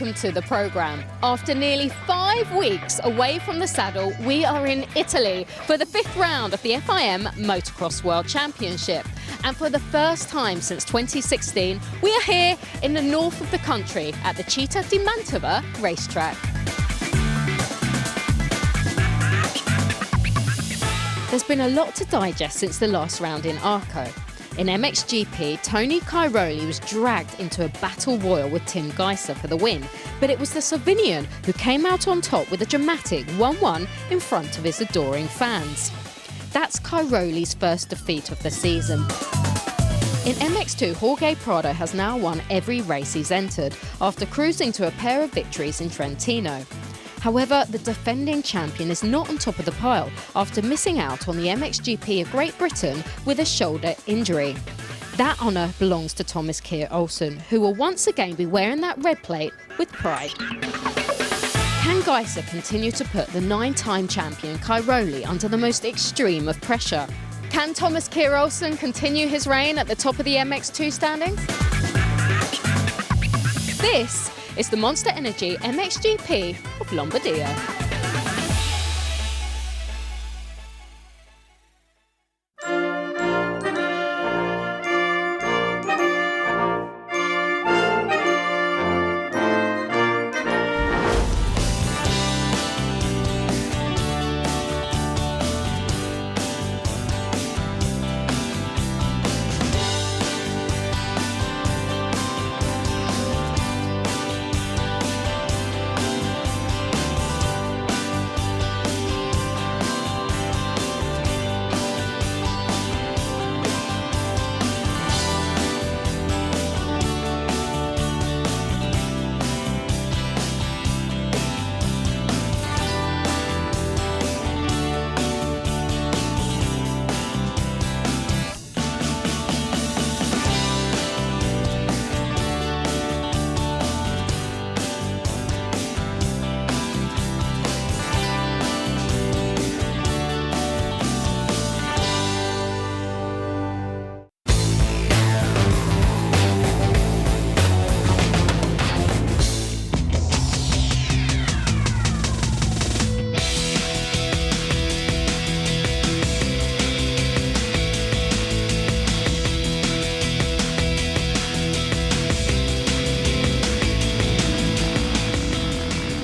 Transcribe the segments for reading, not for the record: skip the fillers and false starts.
welcome to the programme. After nearly 5 weeks away from the saddle, we are in Italy for the 5th round of the FIM Motocross World Championship. And for the first time since 2016, we are here in the north of the country at the Città di Mantova racetrack. There's been a lot to digest since the last round in Arco. In MXGP, Tony Cairoli was dragged into a battle royal with Tim Geiser for the win, but it was the Slovenian who came out on top with a dramatic 1-1 in front of his adoring fans. That's Cairoli's first defeat of the season. In MX2, Jorge Prado has now won every race he's entered, after cruising to a pair of victories in Trentino. However, the defending champion is not on top of the pile after missing out on the MXGP of Great Britain with a shoulder injury. That honour belongs to Thomas Keir Olsen, who will once again be wearing that red plate with pride. Can Geiser continue to put the 9-time champion Cairoli under the most extreme of pressure? Can Thomas Keir Olsen continue his reign at the top of the MX2 standings? This is the Monster Energy MXGP of Lombardia.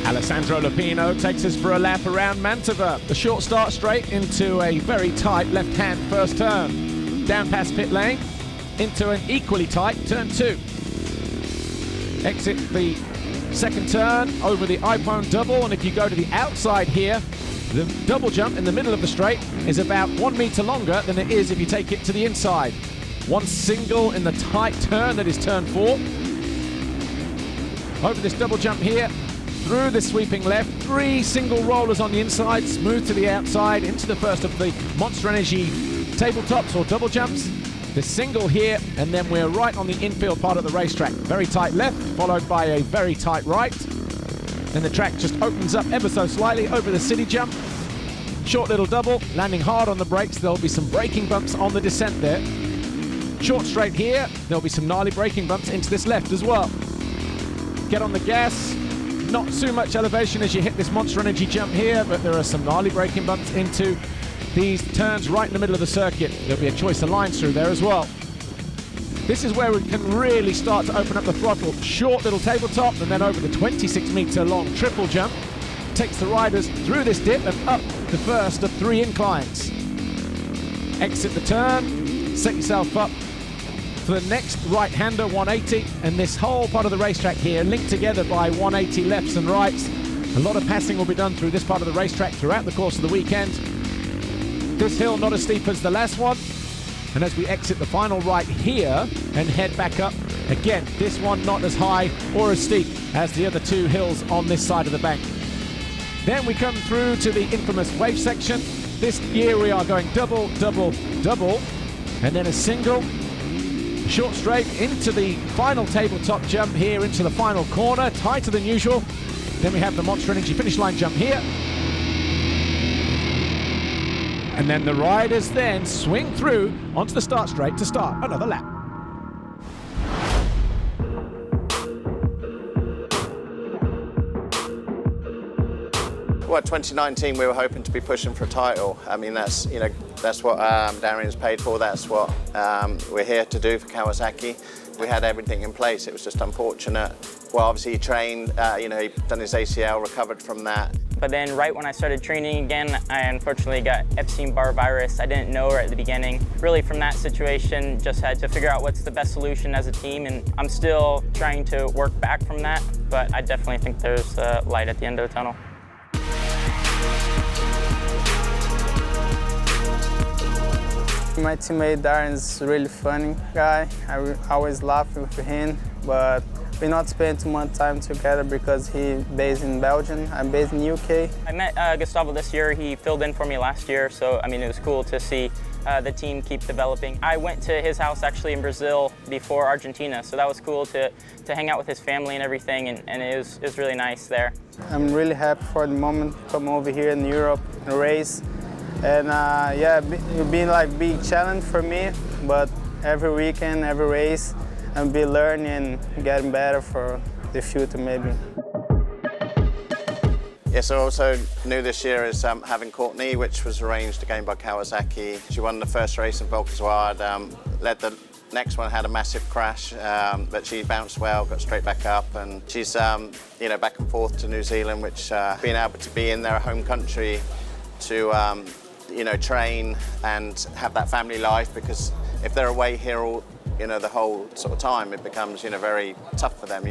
Alessandro Lupino takes us for a lap around Mantova. The short start straight into a very tight left-hand first turn. Down past pit lane, into an equally tight turn 2. Exit the second turn over the iPhone double, and if you go to the outside here, the double jump in the middle of the straight is about 1 meter longer than it is if you take it to the inside. One single in the tight turn, that is turn 4. Over this double jump here, through the sweeping left, 3 single rollers on the inside, smooth to the outside, into the first of the Monster Energy tabletops or double jumps. The single here, and then we're right on the infield part of the racetrack. Very tight left, followed by a very tight right. Then the track just opens up ever so slightly over the city jump. Short little double, landing hard on the brakes. There'll be some braking bumps on the descent there. Short straight here, there'll be some gnarly braking bumps into this left as well. Get on the gas. Not too much elevation as you hit this Monster Energy jump here, but there are some gnarly braking bumps into these turns right in the middle of the circuit. There'll be a choice of lines through there as well. This is where we can really start to open up the throttle. Short little tabletop, and then over the 26-meter long triple jump. Takes the riders through this dip and up the first of 3 inclines. Exit the turn, set yourself up for the next right-hander 180, and this whole part of the racetrack here linked together by 180 lefts and rights. A lot of passing will be done through this part of the racetrack throughout the course of the weekend. This hill not as steep as the last one, and as we exit the final right here and head back up, again, this one not as high or as steep as the other 2 hills on this side of the bank. Then we come through to the infamous wave section. This year we are going double, double, double, and then a single. Short straight into the final tabletop jump here into the final corner, tighter than usual. Then we have the Monster Energy finish line jump here. And then the riders then swing through onto the start straight to start another lap. Well, 2019 we were hoping to be pushing for a title. I mean, that's that's what Darian's paid for. That's what we're here to do for Kawasaki. We had everything in place. It was just unfortunate. Well, obviously he trained. He'd done his ACL, recovered from that. But then right when I started training again, I unfortunately got Epstein-Barr virus. I didn't know right at the beginning. Really from that situation, just had to figure out what's the best solution as a team, and I'm still trying to work back from that, but I definitely think there's light at the end of the tunnel. My teammate Darren's a really funny guy. I always laugh with him, but we not spend too much time together because he's based in Belgium. I'm based in UK. I met Gustavo this year. He filled in for me last year, so I mean it was cool to see the team keep developing. I went to his house actually in Brazil before Argentina, so that was cool to hang out with his family and everything, and it was really nice there. I'm really happy for the moment to come over here in Europe and race. And yeah, it's been like a big challenge for me, but every weekend, every race, I'll be learning and getting better for the future maybe. Yes, so also new this year is having Courtney, which was arranged again by Kawasaki. She won the first race in Volkswagen, led the next one, had a massive crash, but she bounced well, got straight back up, and she's back and forth to New Zealand, which being able to be in their home country to train and have that family life, because if they're away here all, the whole sort of time, it becomes, very tough for them,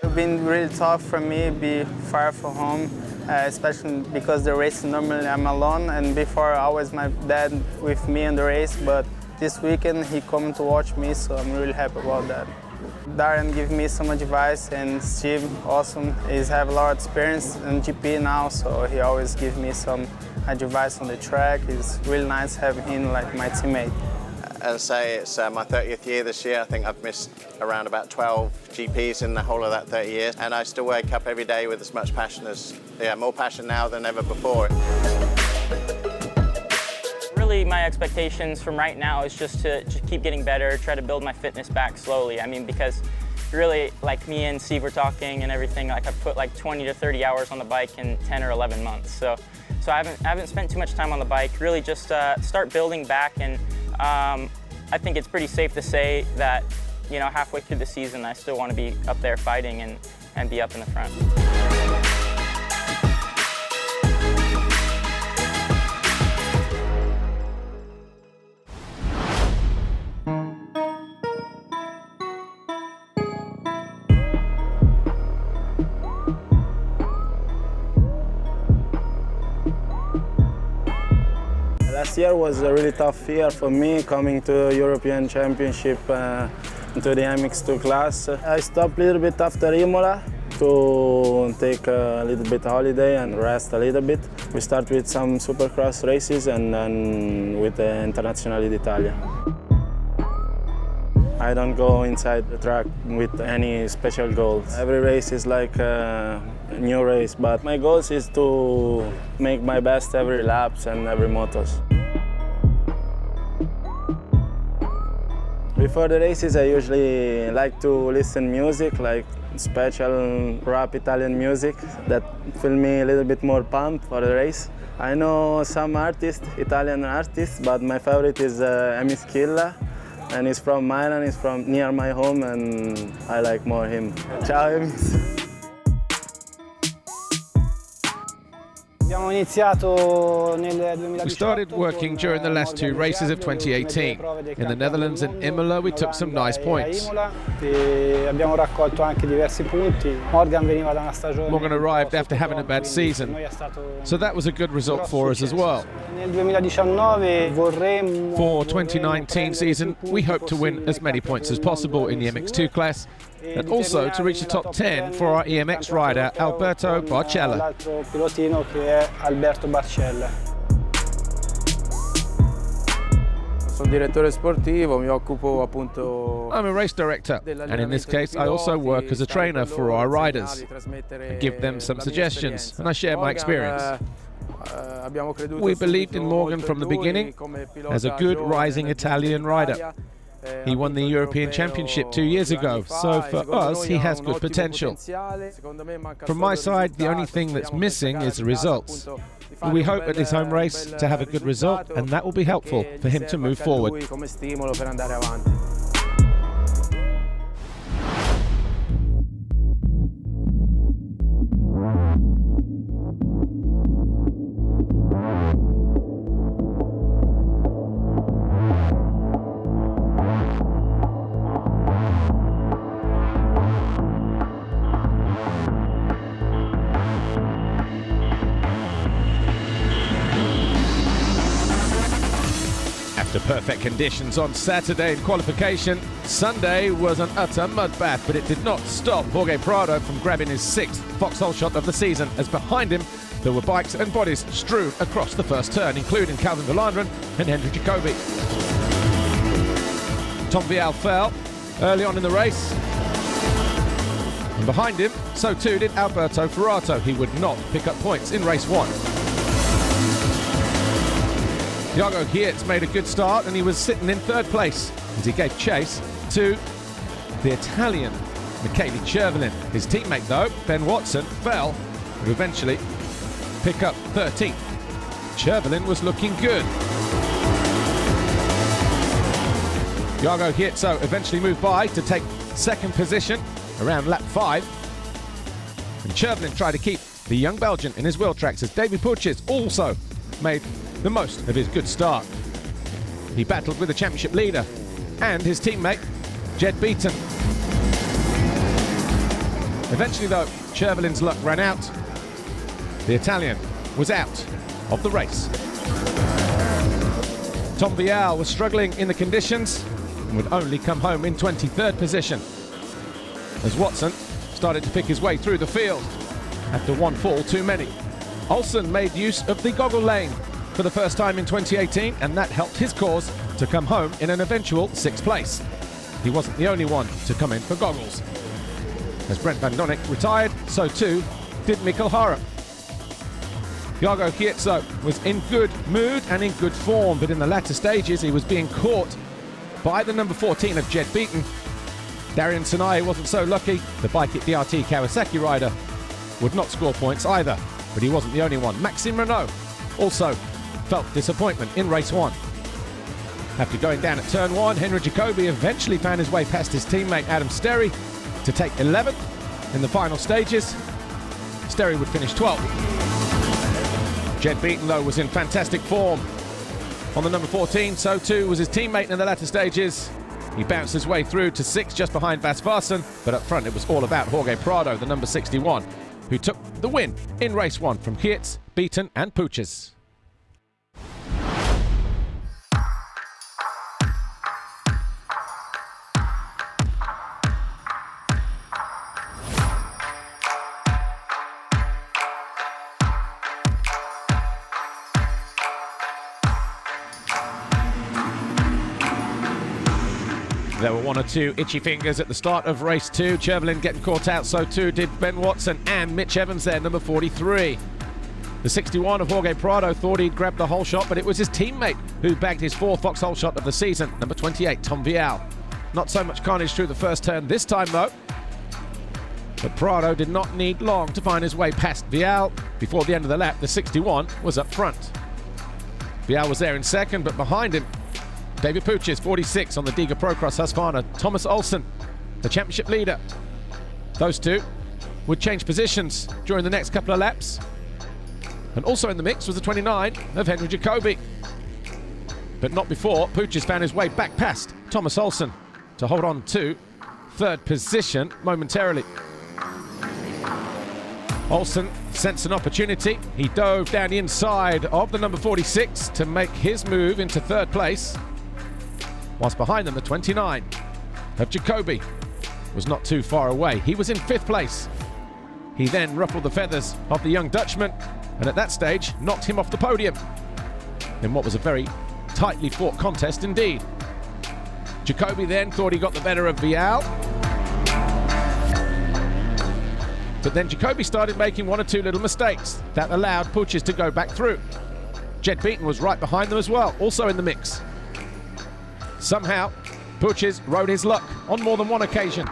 It's been really tough for me to be far from home, especially because the race normally I'm alone, and before always my dad with me in the race, but this weekend he come to watch me, so I'm really happy about that. Darian gave me some advice, and Steve, awesome. He's have a lot of experience in GP now, so he always gives me some advice on the track. It's really nice having him like my teammate. As I say, it's my 30th year this year. I think I've missed around about 12 GPs in the whole of that 30 years, and I still wake up every day with as much passion more passion now than ever before. Really, my expectations from right now is just to keep getting better, try to build my fitness back slowly. I mean, because really, like me and Steve were talking and everything, like I've put like 20 to 30 hours on the bike in 10 or 11 months. So I haven't spent too much time on the bike. Really, just start building back, and I think it's pretty safe to say that halfway through the season, I still want to be up there fighting and be up in the front. Last year was a really tough year for me, coming to European Championship into the MX2 class. I stopped a little bit after Imola to take a little bit holiday and rest a little bit. We start with some Supercross races and then with the Internazionale d'Italia. I don't go inside the track with any special goals. Every race is like a new race, but my goal is to make my best every laps and every motos. Before the races, I usually like to listen music, like special rap Italian music that feel me a little bit more pumped for the race. I know some artists, Italian artists, but my favorite is MXGP, and he's from Milan, he's from near my home, and I like more him. Ciao, Emis. We started working during the last two races of 2018. In the Netherlands and Imola, we took some nice points. Morgan arrived after having a bad season, so that was a good result for us as well. For 2019 season, we hope to win as many points as possible in the MX2 class, and also to reach the top 10 for our EMX rider, Alberto Barcella. I'm a race director, and in this case I also work as a trainer for our riders. I give them some suggestions, and I share my experience. We believed in Morgan from the beginning as a good rising Italian rider. He won the European Championship 2 years ago, so for us, he has good potential. From my side, the only thing that's missing is the results. We hope at his home race to have a good result, and that will be helpful for him to move forward. After perfect conditions on Saturday in qualification, Sunday was an utter mudbath, but it did not stop Jorge Prado from grabbing his 6th foxhole shot of the season, as behind him there were bikes and bodies strewn across the first turn, including Calvin Verlanderen and Henry Jacobi. Tom Vial fell early on in the race, and behind him, so too did Alberto Ferrato. He would not pick up points in race 1. Iago Geerts made a good start, and he was sitting in 3rd place as he gave chase to the Italian Michele Chervelin. His teammate though, Ben Watson, fell, would eventually pick up 13th. Chervelin was looking good. Iago Geerts eventually moved by to take 2nd position around lap 5. And Chervelin tried to keep the young Belgian in his wheel tracks as David Puches also made the most of his good start. He battled with the championship leader and his teammate, Jed Beaton. Eventually though, Chervelin's luck ran out. The Italian was out of the race. Tom Vial was struggling in the conditions and would only come home in 23rd position, as Watson started to pick his way through the field after one fall too many. Olsen made use of the goggle lane for the first time in 2018, and that helped his cause to come home in an eventual 6th place. He wasn't the only one to come in for goggles. As Brent van Donnick retired, so too did Mikkel Hara. Iago Geerts was in good mood and in good form, but in the latter stages he was being caught by the number 14 of Jed Beaton. Darian Sanai wasn't so lucky. The bike at DRT Kawasaki rider would not score points either, but he wasn't the only one. Maxime Renault also felt disappointment in race 1. After going down at turn 1, Henry Jacobi eventually found his way past his teammate Adam Sterry to take 11th in the final stages. Sterry would finish 12th. Jed Beaton though was in fantastic form on the number 14, so too was his teammate in the latter stages. He bounced his way through to 6th just behind Vas Varsen, but up front it was all about Jorge Prado, the number 61, who took the win in race 1 from Geerts, Beaton and Puches. There were one or two itchy fingers at the start of race 2. Chervelin getting caught out, so too did Ben Watson and Mitch Evans there, number 43. The 61 of Jorge Prado thought he'd grabbed the whole shot, but it was his teammate who bagged his 4th foxhole shot of the season, number 28, Tom Vial. Not so much carnage through the first turn this time though. But Prado did not need long to find his way past Vial. Before the end of the lap, the 61 was up front. Vial was there in 2nd, but behind him, David Puches, 46 on the Diga Procross Husqvarna. Thomas Olsen, the championship leader. Those two would change positions during the next couple of laps. And also in the mix was the 29 of Henry Jacobi. But not before Puches found his way back past Thomas Olsen to hold on to 3rd position momentarily. Olsen sensed an opportunity. He dove down the inside of the number 46 to make his move into 3rd place. Whilst behind them, the 29 of Jacobi was not too far away. He was in 5th place. He then ruffled the feathers of the young Dutchman, and at that stage knocked him off the podium in what was a very tightly fought contest indeed. Jacobi then thought he got the better of Vial, but then Jacobi started making one or two little mistakes that allowed Puches to go back through. Jed Beaton was right behind them as well, also in the mix. Somehow, Puches rode his luck on more than one occasion.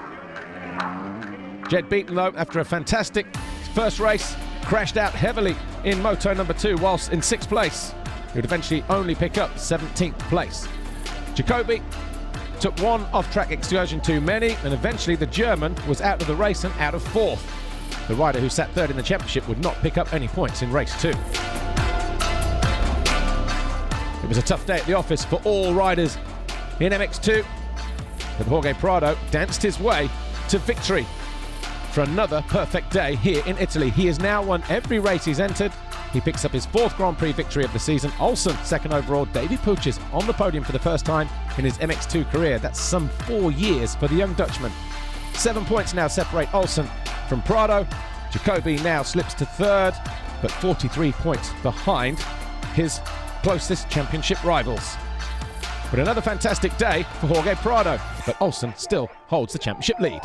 Jed beaten though after a fantastic first race, crashed out heavily in Moto number 2 whilst in 6th place. He would eventually only pick up 17th place. Jacobi took one off-track excursion too many, and eventually the German was out of the race and out of 4th. The rider who sat 3rd in the championship would not pick up any points in race 2. It was a tough day at the office for all riders in MX2, but Jorge Prado danced his way to victory for another perfect day here in Italy. He has now won every race he's entered. He picks up his 4th Grand Prix victory of the season. Olsen, 2nd overall. Davy Puches on the podium for the first time in his MX2 career. That's some 4 years for the young Dutchman. 7 points now separate Olsen from Prado. Jacobi now slips to 3rd, but 43 points behind his closest championship rivals. But another fantastic day for Jorge Prado, but Olsen still holds the championship lead.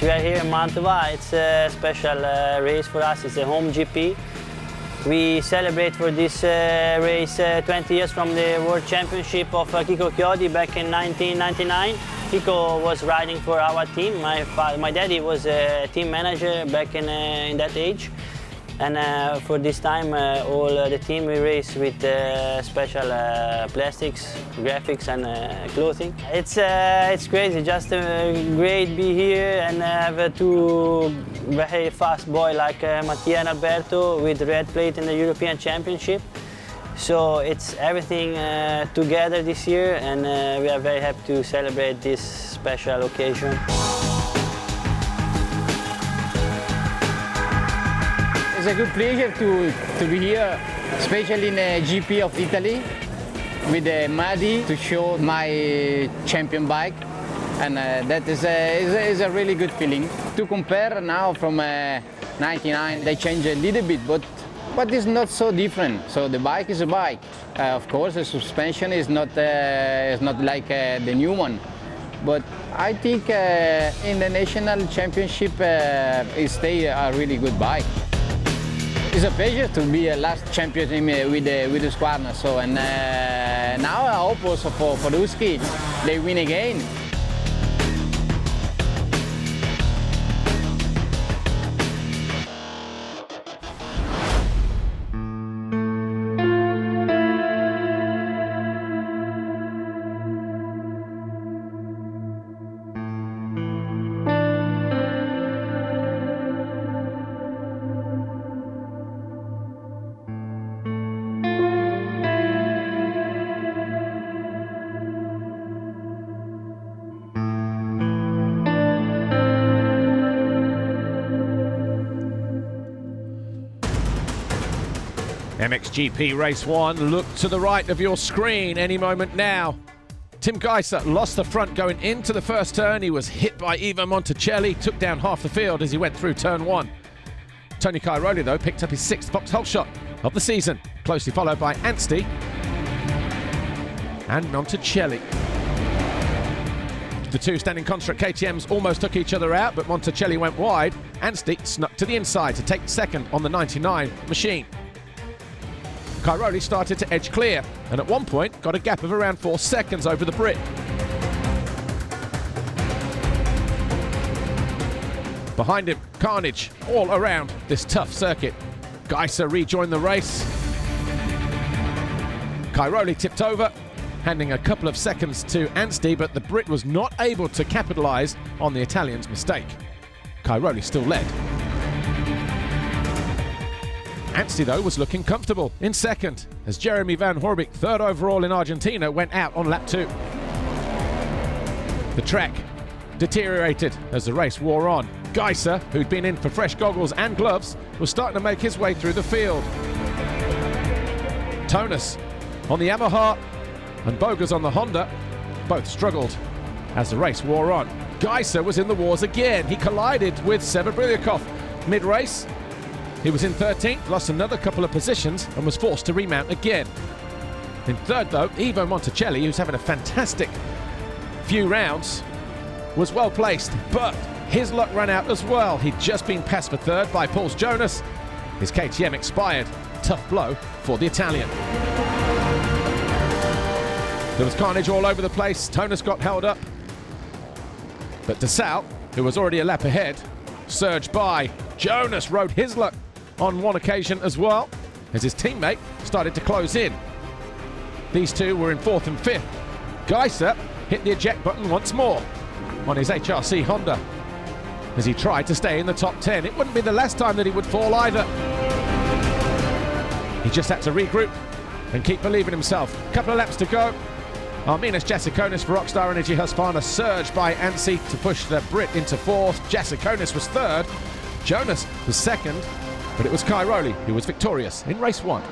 We are here in Mantova. It's a special race for us. It's a home GP. We celebrate for this race 20 years from the World Championship of Kiko Chiodi back in 1999. Kiko was riding for our team. My daddy was a team manager back in that age. And for this time, all the team we race with special plastics, graphics, and clothing. It's crazy, just great to be here and have two very fast boys like Mattia and Alberto with red plate in the European Championship. So it's everything together this year, and we are very happy to celebrate this special occasion. It's a good pleasure to be here, especially in the GP of Italy with Madi to show my champion bike, and that is a really good feeling. To compare now from 99, they changed a little bit, but it's not so different. So the bike is a bike. Of course, the suspension is not like the new one, but I think in the national championship it stays a really good bike. It's a pleasure to be a last champion with the Husqvarna. So, and now I hope also for Husky they win again. MXGP Race 1, look to the right of your screen any moment now. Tim Geiser lost the front going into the first turn. He was hit by Ivo Monticelli, took down half the field as he went through turn 1. Tony Cairoli, though, picked up his 6th Vauxhall shot of the season, closely followed by Anstey and Monticelli. The two standing construct KTMs almost took each other out, but Monticelli went wide. Anstey snuck to the inside to take 2nd on the 99 machine. Cairoli started to edge clear, and at one point got a gap of around 4 seconds over the Brit. Behind him, carnage all around this tough circuit. Geiser rejoined the race. Cairoli tipped over, handing a couple of seconds to Anstey, but the Brit was not able to capitalise on the Italian's mistake. Cairoli still led. Anstey, though, was looking comfortable in 2nd as Jeremy Van Horbik, 3rd overall in Argentina, went out on lap 2. The track deteriorated as the race wore on. Geiser, who'd been in for fresh goggles and gloves, was starting to make his way through the field. Tonus on the Yamaha and Bogas on the Honda both struggled as the race wore on. Geiser was in the wars again. He collided with Severbrilyakov mid-race. He was in 13th, lost another couple of positions and was forced to remount again. In third though, Ivo Monticelli, who's having a fantastic few rounds, was well placed, but his luck ran out as well. He'd just been passed for third by Pauls Jonas. His KTM expired. Tough blow for the Italian. There was carnage all over the place. Tonas got held up. But DeSalle, who was already a lap ahead, surged by. Jonas rode his luck on one occasion as well, as his teammate started to close in. These two were in fourth and fifth. Geiser hit the eject button once more on his HRC Honda as he tried to stay in the top 10. It wouldn't be the last time that he would fall either. He just had to regroup and keep believing himself. Couple of laps to go. Arminas Jasikonis for Rockstar Energy Husqvarna surged by Ansi to push the Brit into fourth. Jasikonis was third. Jonas was second, but it was Cairoli who was victorious in race one.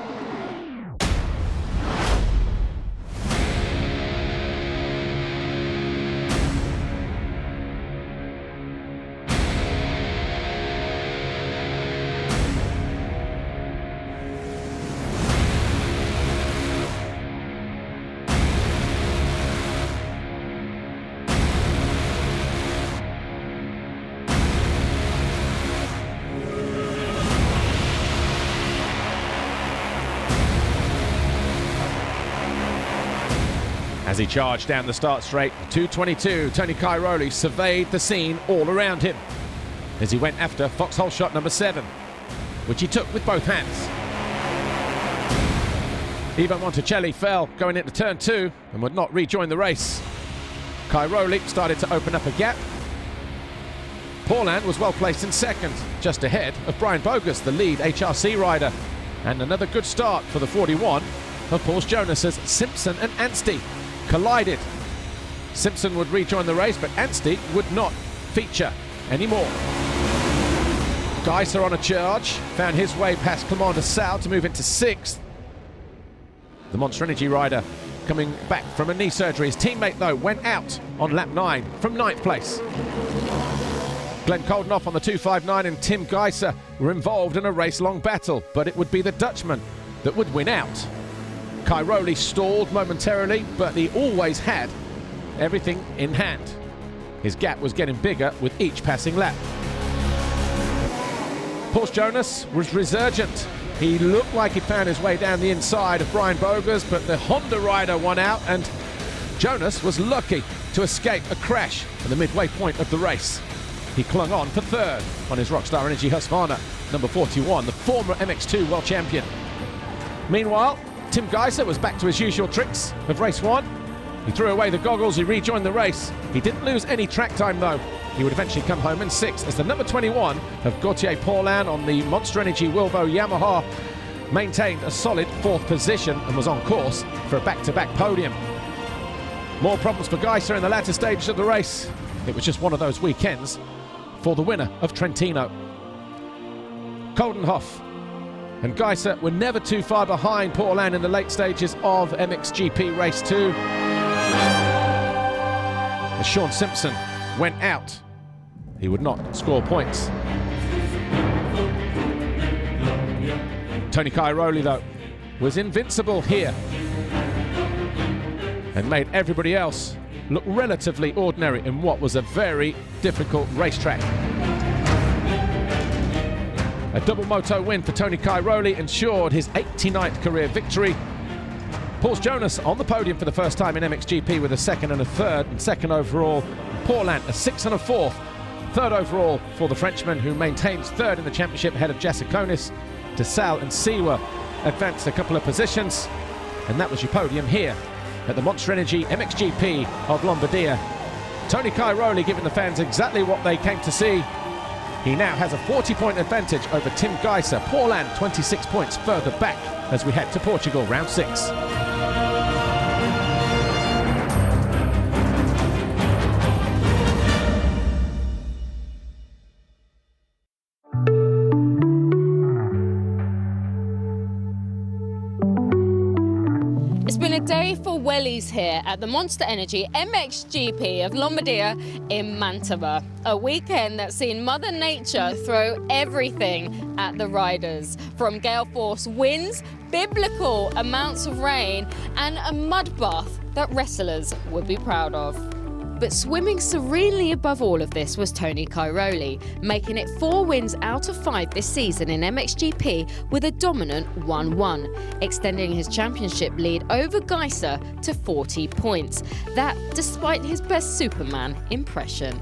As he charged down the start straight, 2:22, Tony Cairoli surveyed the scene all around him as he went after foxhole shot number 7, which he took with both hands. Ivo Monticelli fell going into turn 2 and would not rejoin the race. Cairoli started to open up a gap. Paulin was well placed in second, just ahead of Brian Bogus, the lead HRC rider. And another good start for the 41 of Pauls Jonas as Simpson and Anstey collided. Simpson would rejoin the race, but Anstey would not feature anymore. Geiser on a charge, found his way past Clement DeSalle to move into 6th. The Monster Energy rider coming back from a knee surgery. His teammate, though, went out on lap 9 from 9th place. Glenn Koldenoff on the 259 and Tim Geiser were involved in a race-long battle, but it would be the Dutchman that would win out. Cairoli stalled momentarily, but he always had everything in hand. His gap was getting bigger with each passing lap. Pauls Jonas was resurgent. He looked like he found his way down the inside of Brian Bogus, but the Honda rider won out, and Jonas was lucky to escape a crash at the midway point of the race. He clung on for third on his Rockstar Energy Husqvarna, number 41, the former MX2 world champion. Meanwhile, Tim Geiser was back to his usual tricks of race 1. He threw away the goggles, he rejoined the race. He didn't lose any track time though. He would eventually come home in 6th as the number 21 of Gauthier Paulin on the Monster Energy Wilvo Yamaha maintained a solid 4th position and was on course for a back-to-back podium. More problems for Geiser in the latter stages of the race. It was just one of those weekends for the winner of Trentino. Koldenoff and Geiser were never too far behind Paulin in the late stages of MXGP Race 2. As Sean Simpson went out, he would not score points. Tony Cairoli, though, was invincible here and made everybody else look relatively ordinary in what was a very difficult racetrack. A double moto win for Tony Cairoli ensured his 89th career victory. Pauls Jonas on the podium for the first time in MXGP with a 2nd and a 3rd, and 2nd overall. Paulin a 6th and a 4th. 3rd overall for the Frenchman, who maintains 3rd in the championship ahead of Jasikonis. DeSalle and Siwa advanced a couple of positions, and that was your podium here at the Monster Energy MXGP of Lombardia. Tony Cairoli giving the fans exactly what they came to see. He now has a 40-point advantage over Tim Geiser. Paulin 26 points further back as we head to Portugal, round 6. It's been a day for wellies here at the Monster Energy MXGP of Lombardia in Mantova. A weekend that's seen Mother Nature throw everything at the riders, from gale force winds, biblical amounts of rain, and a mud bath that wrestlers would be proud of. But swimming serenely above all of this was Tony Cairoli, making it 4 wins out of 5 this season in MXGP with a dominant 1-1, extending his championship lead over Geiser to 40 points. That despite his best Superman impression.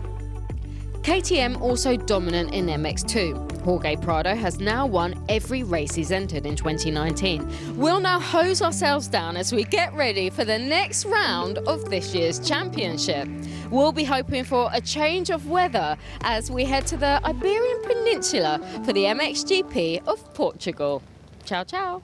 KTM also dominant in MX2. Jorge Prado has now won every race he's entered in 2019. We'll now hose ourselves down as we get ready for the next round of this year's championship. We'll be hoping for a change of weather as we head to the Iberian Peninsula for the MXGP of Portugal. Ciao, ciao.